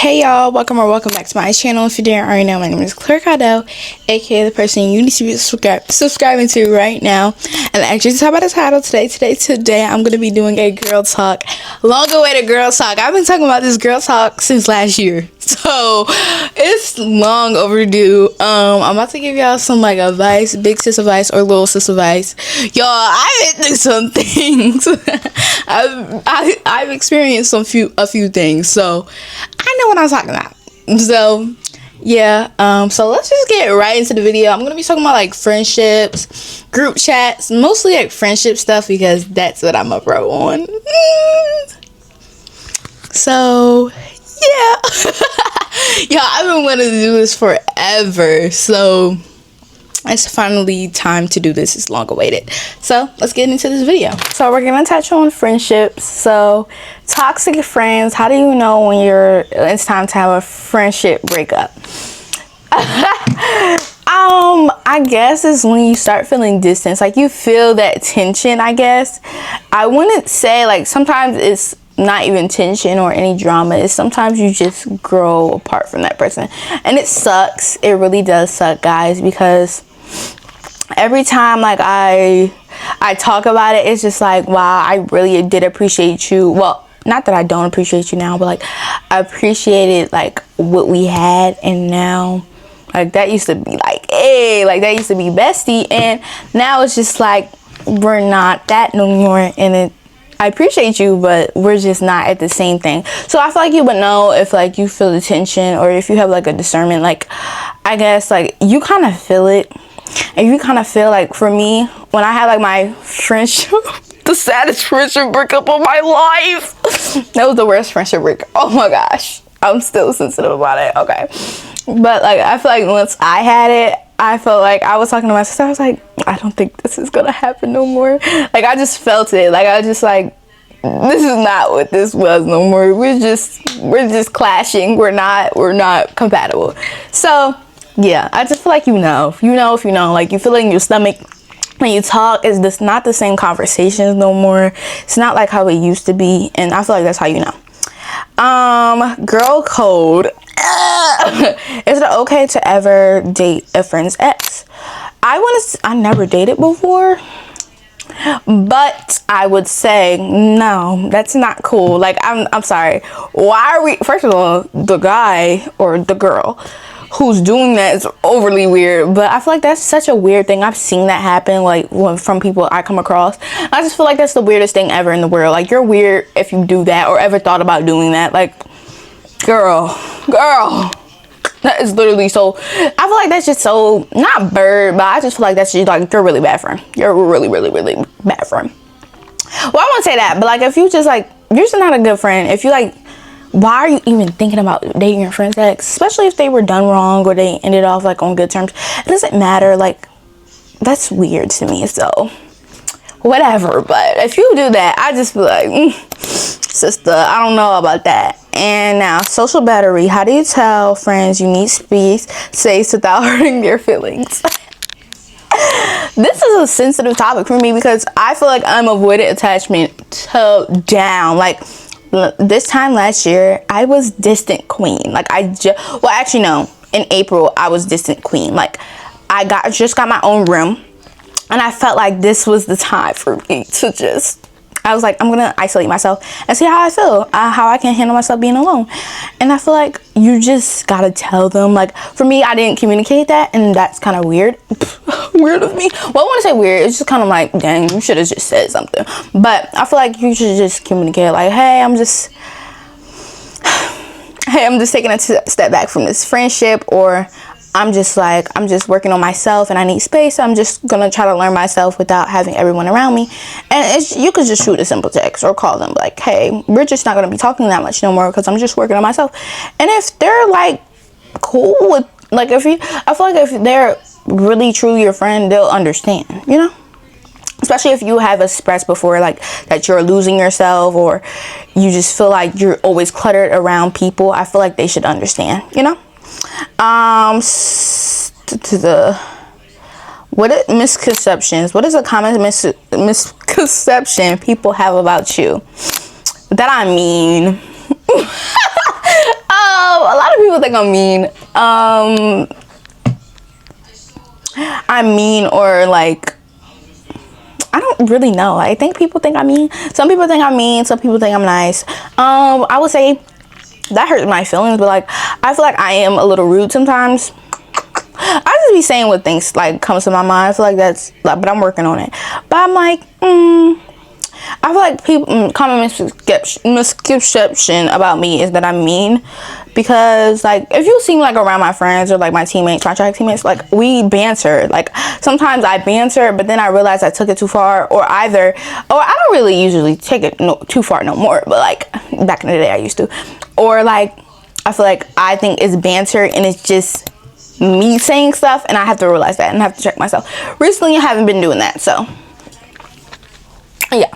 Hey y'all, welcome back to my channel. If you didn't already know, my name is Claire Caudill, aka the person you need to be subscribing to right now. And actually, to talk about the title today, I'm gonna be doing a girl talk, long-awaited girl talk. I've been talking about this girl talk since last year, so it's long overdue. I'm about to give y'all some like advice, big sis advice or little sis advice. Y'all, I've been through some things. I've experienced a few things, so I know what I'm talking about. So yeah, so let's just get right into the video. I'm gonna be talking about like friendships, group chats, mostly like friendship stuff because that's what I'm a pro on. So yeah. Yeah, I've been wanting to do this forever, so it's finally time to do this. It's long awaited. So let's get into this video. So we're gonna touch on friendships. So toxic friends, how do you know when it's time to have a friendship breakup? I guess it's when you start feeling distance, like you feel that tension. I guess I wouldn't say like sometimes it's not even tension or any drama. It's sometimes you just grow apart from that person, and it sucks. It really does suck, guys, because every time like I talk about it, it's just like, wow, I really did appreciate you. Well, not that I don't appreciate you now, but like I appreciated like what we had, and now like that used to be like, hey, like that used to be bestie, and now it's just like we're not that no more. And I appreciate you, but we're just not at the same thing. So I feel like you would know if like you feel the tension, or if you have like a discernment. Like I guess like you kind of feel it. And you kind of feel like, for me, when I had like my friendship, the saddest friendship breakup of my life. That was the worst friendship breakup. Oh my gosh. I'm still sensitive about it. Okay. But like, I feel like once I had it, I felt like I was talking to my sister. I was like, I don't think this is going to happen no more. Like, I just felt it. Like, I was just like, this is not what this was no more. We're just clashing. We're not compatible. So yeah, I just feel like you know, like you feel it in your stomach when you talk. Is this not the same conversations no more? It's not like how it used to be, and I feel like that's how you know. Girl code. Is it okay to ever date a friend's ex? I never dated before, but I would say no, that's not cool. Like I'm sorry. Why are we? First of all, the guy or the girl who's doing that is overly weird, but I feel like that's such a weird thing. I've seen that happen like from people I come across. I just feel like that's the weirdest thing ever in the world. Like, you're weird if you do that or ever thought about doing that. Like, girl, that is literally so. I feel like that's just so not bird, but I just feel like that's just like, you're a really bad friend. You're a really bad friend. Well, I won't say that, but like if you just like, you're just not a good friend. If you like, why are you even thinking about dating your friend's ex? Especially if they were done wrong or they ended off like on good terms. It doesn't matter. Like, that's weird to me. So whatever. But if you do that, I just feel like, sister, I don't know about that. And now, social battery. How do you tell friends you need space without hurting their feelings? This is a sensitive topic for me because I feel like I'm avoidant attachment to down. Like, this time last year, I was distant queen. Like, well, actually, no. In April, I was distant queen. Like, I just got my own room, and I felt like this was the time for me to just, I was like, I'm gonna isolate myself and see how I feel, how I can handle myself being alone. And I feel like you just gotta tell them. Like, for me, I didn't communicate that, and that's kind of weird. Weird of me. Well, I want to say weird. It's just kind of like, dang, you should have just said something. But I feel like you should just communicate. Like, hey, I'm just taking a step back from this friendship, or I'm just working on myself and I need space. I'm just gonna try to learn myself without having everyone around me. And you could just shoot a simple text or call them like, hey, we're just not gonna be talking that much no more because I'm just working on myself. And if they're like cool with, like, I feel like if they're really truly your friend, they'll understand, you know? Especially if you have expressed before like that you're losing yourself, or you just feel like you're always cluttered around people. I feel like they should understand, you know? Misconceptions. What is a common misconception people have about you? That I mean, think I'm mean. I'm mean, or like, I don't really know. I think people think I'm mean. Some people think I'm mean. Some people think I'm nice. I would say that hurts my feelings, but like, I feel like I am a little rude sometimes. I just be saying what things like comes to my mind. I feel like that's like, but I'm working on it. But I'm like, I feel like people common misconception about me is that I'm mean, because like if you see me like around my friends or like my teammates, my track teammates, like we banter. Like sometimes I banter, but then I realize I took it too far, or I don't really usually take it too far no more, but like back in the day I used to. Or like I feel like I think it's banter and it's just me saying stuff, and I have to realize that and I have to check myself. Recently I haven't been doing that, so yeah,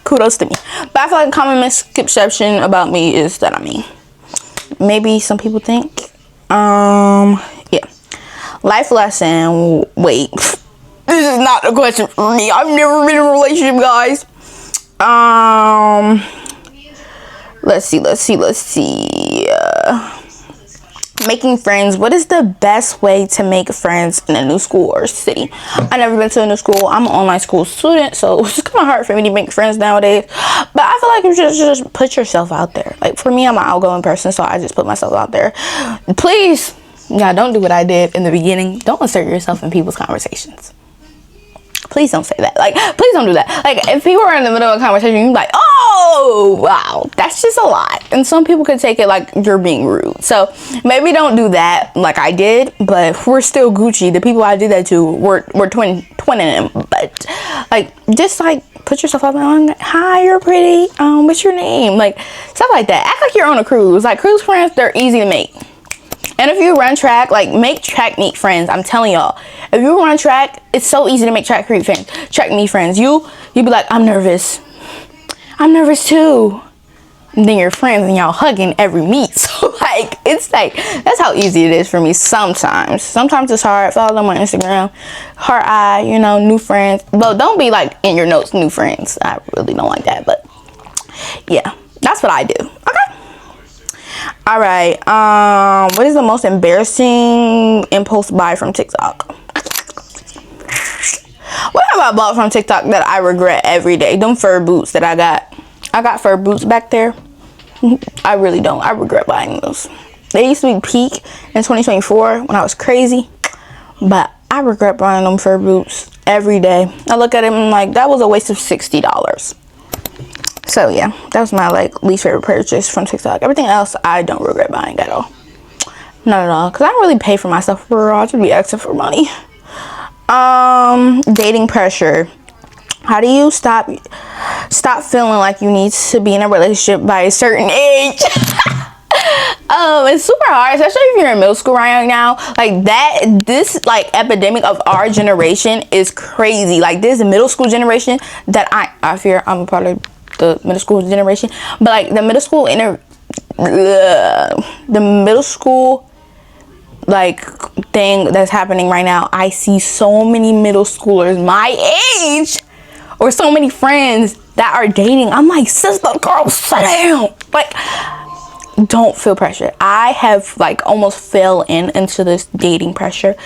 kudos to me. But I feel like a common misconception about me is that I'm mean. Maybe some people think. Yeah. Life lesson. Wait. This is not a question for me. I've never been in a relationship, guys. Let's see. Making friends. What is the best way to make friends in a new school or city? I've never been to a new school. I'm an online school student, so it's kind of hard for me to make friends nowadays. But I feel like you just put yourself out there. Like for me, I'm an outgoing person, so I just put myself out there. Please, don't do what I did in the beginning. Don't insert yourself in people's conversations. Please don't say that. Like, please don't do that. Like, if people are in the middle of a conversation, you're like, oh, wow, that's just a lot. And some people could take it like you're being rude. So maybe don't do that like I did, but we're still Gucci. The people I did that to, we're twinning them. But like, just like put yourself up and like, hi, you're pretty. What's your name? Like, stuff like that. Act like you're on a cruise. Like, cruise friends, they're easy to make. And if you run track, like, make track meet friends. I'm telling y'all, if you run track, it's so easy to make track meet friends. Track meet friends. You be like, I'm nervous too. And then you're friends and y'all hugging every meet. So like, it's like, that's how easy it is for me sometimes. Sometimes it's hard. Follow them on Instagram. Heart eye, new friends. But don't be like in your notes, new friends. I really don't like that. But yeah, that's what I do. Okay. All right. What is the most embarrassing impulse buy from TikTok? What have I bought from TikTok that I regret every day? Them fur boots that I got. I got fur boots back there. I really don't. I regret buying those. They used to be peak in 2024 when I was crazy. But I regret buying them fur boots every day. I look at them and I'm like, that was a waste of $60. So yeah, that was my like least favorite purchase from TikTok. Everything else I don't regret buying at all. Not at all. Because I don't really pay for myself for I should be asking for money. Dating pressure. How do you stop feeling like you need to be in a relationship by a certain age? It's super hard, especially if you're in middle school right now. Like this like epidemic of our generation is crazy. Like this middle school generation that I fear I'm a part of the middle school generation, but like the middle school like thing that's happening right now. I see so many middle schoolers my age or so many friends that are dating. I'm like, sister girl, sit down. Like, don't feel pressure. I have like almost fell into this dating pressure,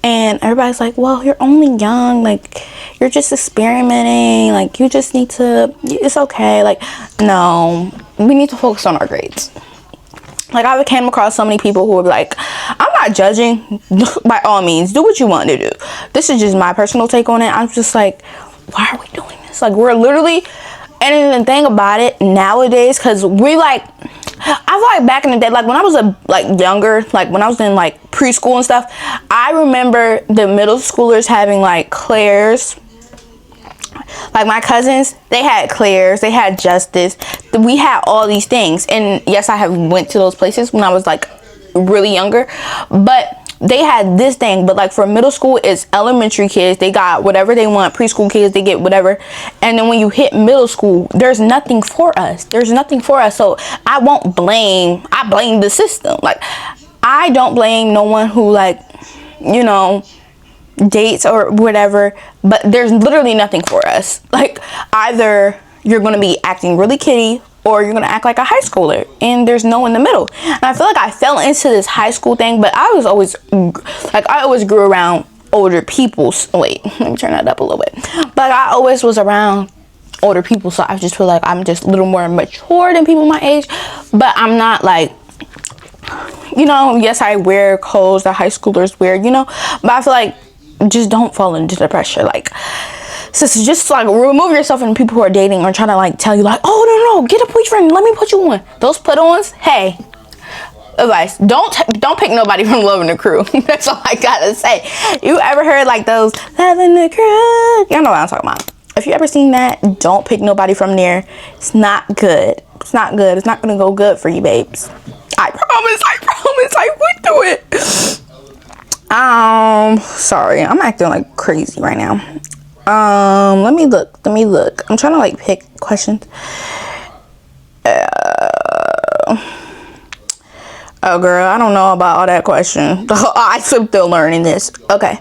and everybody's like, well, you're only young, like you're just experimenting, like you just need to, it's okay. Like, no, we need to focus on our grades. Like, I came across so many people who were like, I'm not judging, by all means, do what you want to do. This is just my personal take on it. I'm just like, why are we doing this? Like, we're literally, and the thing about it nowadays, because we like, I feel like back in the day, like when I was younger, like when I was in like preschool and stuff, I remember the middle schoolers having like Claire's. Like my cousins, they had Claire's, they had Justice. We had all these things, and yes, I have went to those places when I was like really younger, but they had this thing. But like for middle school, it's elementary kids, they got whatever they want. Preschool kids, they get whatever. And then when you hit middle school, there's nothing for us. So I blame the system. Like, I don't blame no one who like, dates or whatever, but there's literally nothing for us. Like, either you're going to be acting really kiddie or you're gonna act like a high schooler, and there's no in the middle. And I feel like I fell into this high school thing, but I always grew around older people. Wait, let me turn that up a little bit. But I always was around older people, so I just feel like I'm just a little more mature than people my age, but I'm not like, you know, yes, I wear clothes that high schoolers wear, you know, but I feel like just don't fall into the pressure. Like, so just like remove yourself from people who are dating or trying to like tell you like, oh no, get a boyfriend, let me put you on. Those put-ons, hey, advice, don't pick nobody from Loving the Crew. That's all I gotta say. You ever heard like those Loving the Crew? Y'all know what I'm talking about. If you ever seen that, don't pick nobody from there. It's not good. It's not good. It's not gonna go good for you, babes. I promise, I went through it. Sorry, I'm acting like crazy right now. Let me look. I'm trying to like pick questions. Oh girl, I don't know about all that question. I'm still learning this. Okay.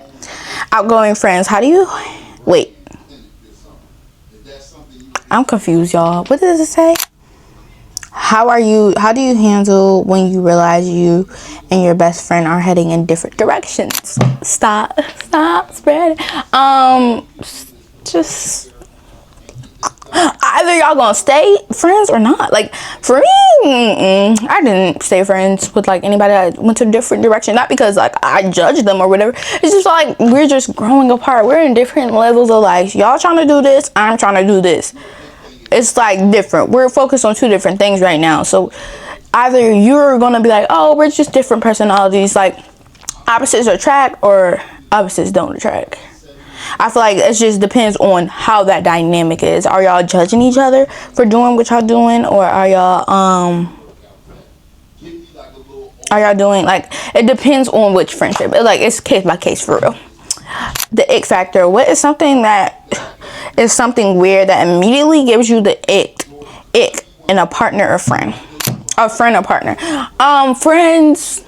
Outgoing friends. How do you wait? I'm confused, y'all. What does it say? How do you handle when you realize you and your best friend are heading in different directions? Stop spreading. Just either y'all gonna stay friends or not. Like for me, I didn't stay friends with like anybody that went to a different direction. Not because like I judged them or whatever. It's just like we're just growing apart. We're in different levels of life. Y'all trying to do this, I'm trying to do this. It's like different. We're focused on two different things right now. So either you're gonna be like, oh, we're just different personalities, like opposites attract or opposites don't attract. I feel like it just depends on how that dynamic is. Are y'all judging each other for doing what y'all doing, or are y'all doing like, it depends on which friendship. Like it's case by case for real. The ick factor. What is something that is something weird that immediately gives you the ick in a partner or friend? A friend or partner. Friends,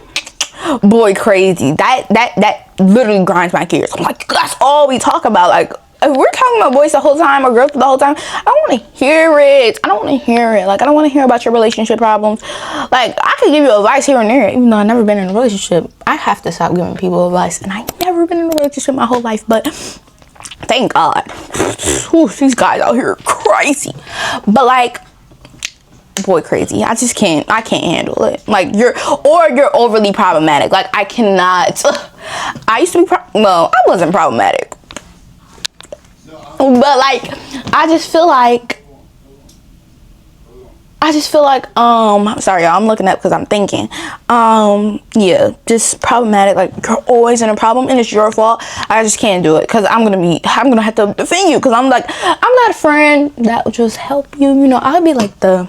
boy, crazy. That literally grinds my gears. I'm like, that's all we talk about. Like, if we're talking about boys the whole time or girls the whole time, I don't want to hear it. Like, I don't want to hear about your relationship problems. Like, I could give you advice here and there, even though I've never been in a relationship. I have to stop giving people advice, and I've never been in a relationship my whole life, but thank God. Ooh, these guys out here are crazy. But like, boy, crazy. I can't handle it. Like, you're overly problematic. Like, I cannot. I used to be I wasn't problematic, but like, I just feel like sorry y'all, I'm looking up because I'm thinking. Yeah, just problematic. Like, you're always in a problem and it's your fault. I just can't do it because I'm gonna have to defend you, because I'm not a friend that will just help you. You know, I'll be like the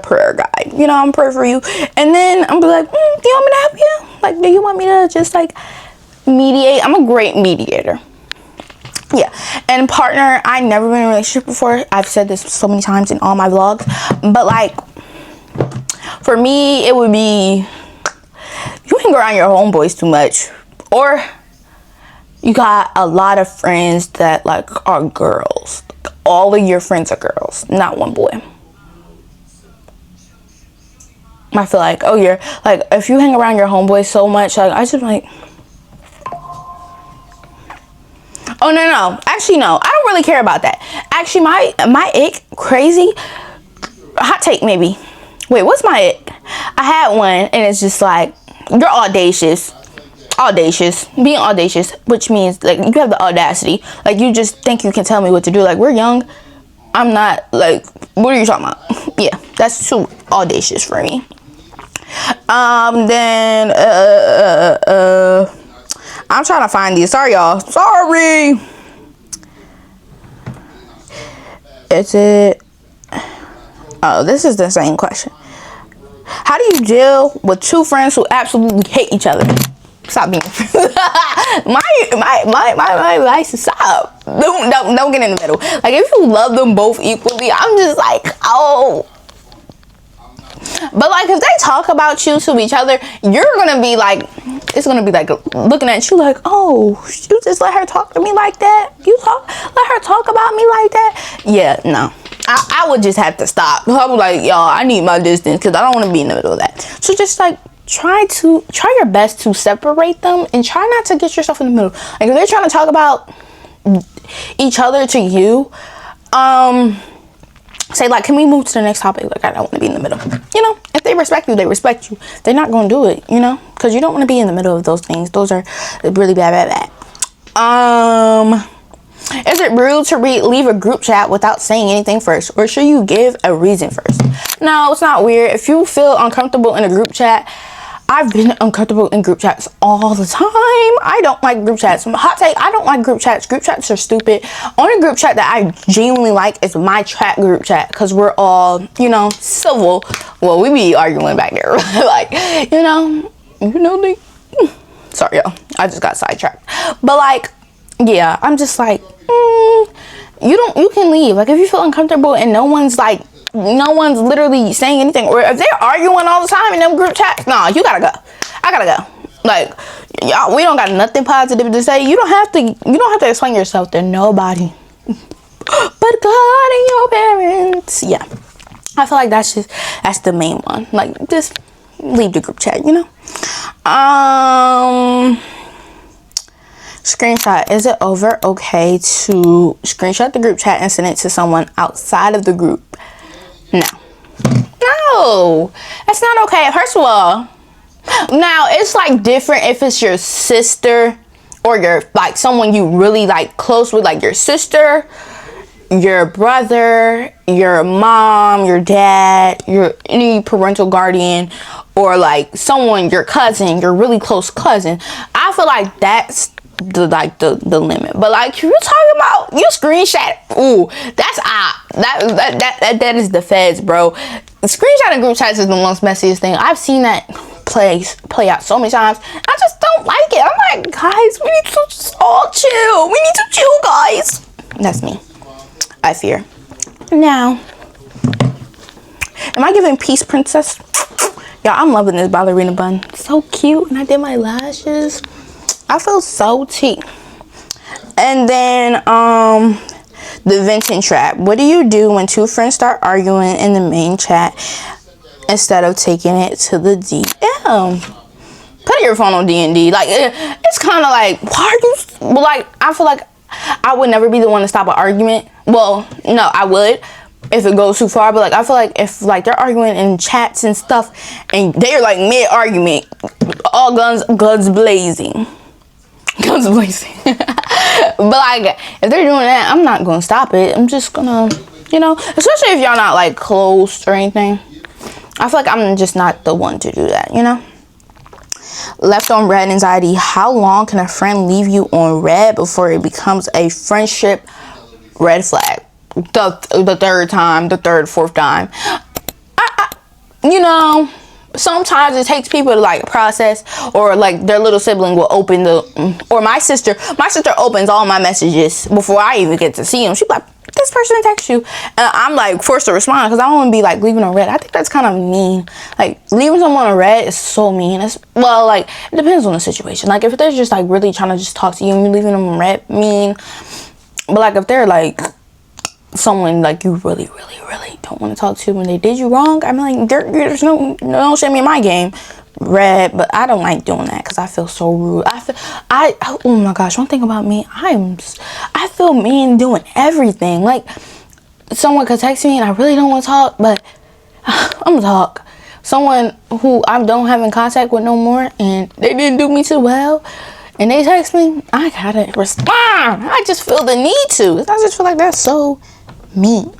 prayer guy. You know, I'm praying for you, and then I'm be like, do you want me to help you? Like, do you want me to just like mediate? I'm a great mediator. Yeah. And partner, I never been in a relationship before. I've said this so many times in all my vlogs, but like, for me, it would be, you hang around your homeboys too much, or you got a lot of friends that like are girls. All of your friends are girls, not one boy. I feel like, oh, you're like, if you hang around your homeboys so much, like, I just like, oh no, actually no, I don't really care about that. Actually, my ick, crazy hot take maybe. Wait, what's my ick? I had one, and it's just like, you're audacious, being audacious, which means like you have the audacity, like you just think you can tell me what to do. Like, we're young, I'm not like, what are you talking about? Yeah, that's too audacious for me. Then I'm trying to find these. Sorry, y'all. Sorry. Is it? Oh, this is the same question. How do you deal with two friends who absolutely hate each other? Stop being friends. my advice is stop. Don't get in the middle. Like, if you love them both equally, I'm just like, oh. But like, if they talk about you to each other, you're gonna be like, it's gonna be like looking at you like, oh, you just let her talk to me like that? Let her talk about me like that? Yeah, no, I would just have to stop. I was like, y'all, I need my distance because I don't want to be in the middle of that. So just like try your best to separate them and try not to get yourself in the middle. Like if they're trying to talk about each other to you, say like, can we move to the next topic? Like I don't want to be in the middle. You know, if they respect you, they respect you. They're not going to do it, you know, because you don't want to be in the middle of those things. Those are really bad. Is it rude to leave a group chat without saying anything first, or should you give a reason first? No, it's not weird. If you feel uncomfortable in a group chat, I've been uncomfortable in group chats all the time. I don't like group chats. Hot take, I don't like group chats. Group chats are stupid. Only group chat that I genuinely like is my chat group chat, because we're all, you know, civil. Well, we be arguing back there. Like, you know, sorry, y'all. I just got sidetracked. But like, yeah, I'm just like, you can leave. Like if you feel uncomfortable and no one's literally saying anything, or if they're arguing all the time in them group chats, nah, you gotta go. I gotta go. Like, y'all, we don't got nothing positive to say. You don't have to explain yourself to nobody but God and your parents. Yeah, I feel like that's the main one. Like, just leave the group chat, you know. Screenshot. Is it okay to screenshot the group chat and send it to someone outside of the group? No, that's not okay. First of all, now it's like different if it's your sister or your like someone you really like close with, like your sister, your brother, your mom, your dad, your any parental guardian, or like someone, your cousin, your really close cousin. I feel like that's the limit. But like you talking about you screenshot, ooh, that's that is the feds, bro. Screenshotting group chats is the most messiest thing. I've seen that play out so many times. I just don't like it. I'm like, guys, we need to just all chill. We need to chill, guys. That's me. I fear. Now, am I giving peace, princess? Y'all, I'm loving this ballerina bun. So cute. And I did my lashes. I feel so tea. And then the venting trap. What do you do when two friends start arguing in the main chat instead of taking it to the DM? Put your phone on D&D. Like, it's kind of like, why are you, like, I feel like I would never be the one to stop an argument. Well, no, I would if it goes too far, but like I feel like if like they're arguing in chats and stuff and they're like mid-argument, all guns blazing. But like if they're doing that, I'm not gonna stop it. I'm just gonna, you know, especially if y'all not like close or anything. I feel like I'm just not the one to do that, you know. Left on red anxiety. How long can a friend leave you on red before it becomes a friendship red flag? The third time, the third, fourth time. You know, sometimes it takes people to like process, or like their little sibling will open or my sister opens all my messages before I even get to see them. She's like, this person texts you, and I'm like forced to respond because I don't want to be like leaving on red. I think that's kind of mean. Like leaving someone on red is so mean. It's, well, like it depends on the situation. Like if they're just like really trying to just talk to you and you're leaving them on red, mean. But like if they're like someone like you really don't want to talk to when they did you wrong, I'm like, there's no shame in my game. Red. But I don't like doing that because I feel so rude. Oh my gosh, one thing about me, I feel mean doing everything. Like someone could text me and I really don't want to talk, but I'm gonna talk. Someone who I don't have in contact with no more and they didn't do me too well and they text me, I gotta respond. I just feel the need to. I just feel like that's so mean.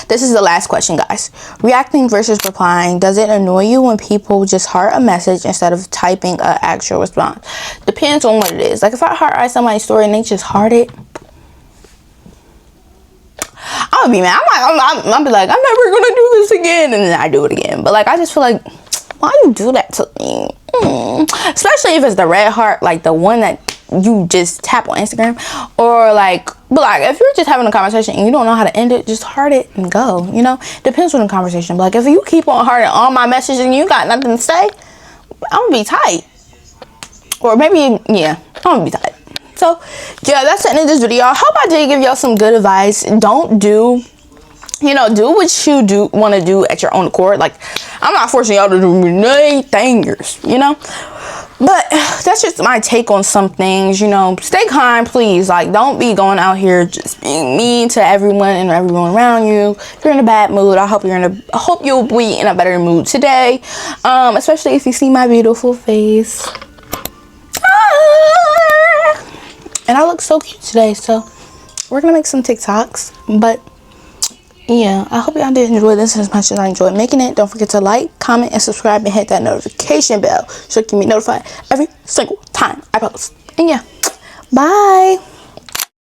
This is the last question, guys. Reacting versus replying. Does it annoy you when people just heart a message instead of typing an actual response? Depends on what it is. Like if I heart somebody's story and they just heart it, I'm gonna be mad. I'm be like, I'm never gonna do this again, and then I do it again. But like I just feel like, why you do that to me? Especially if it's the red heart, like the one that you just tap on Instagram, or like, but like if you're just having a conversation and you don't know how to end it, just heart it and go, you know. Depends on the conversation. But like if you keep on hearting all my messages and you got nothing to say, I'm gonna be tight. Or maybe, yeah, I'm gonna be tight. So yeah, that's the end of this video. I hope I did give y'all some good advice. Don't do you know, do what you do want to do at your own accord. Like, I'm not forcing y'all to do anything, you know. But that's just my take on some things, you know. Stay kind, please. Like, don't be going out here just being mean to everyone and everyone around you. If you're in a bad mood, I hope you'll be in a better mood today. Especially if you see my beautiful face. And I look so cute today, so we're gonna make some TikToks. But yeah, I hope y'all did enjoy this as much as I enjoyed making it. Don't forget to like, comment, and subscribe, and hit that notification bell so you can be notified every single time I post. And yeah, bye.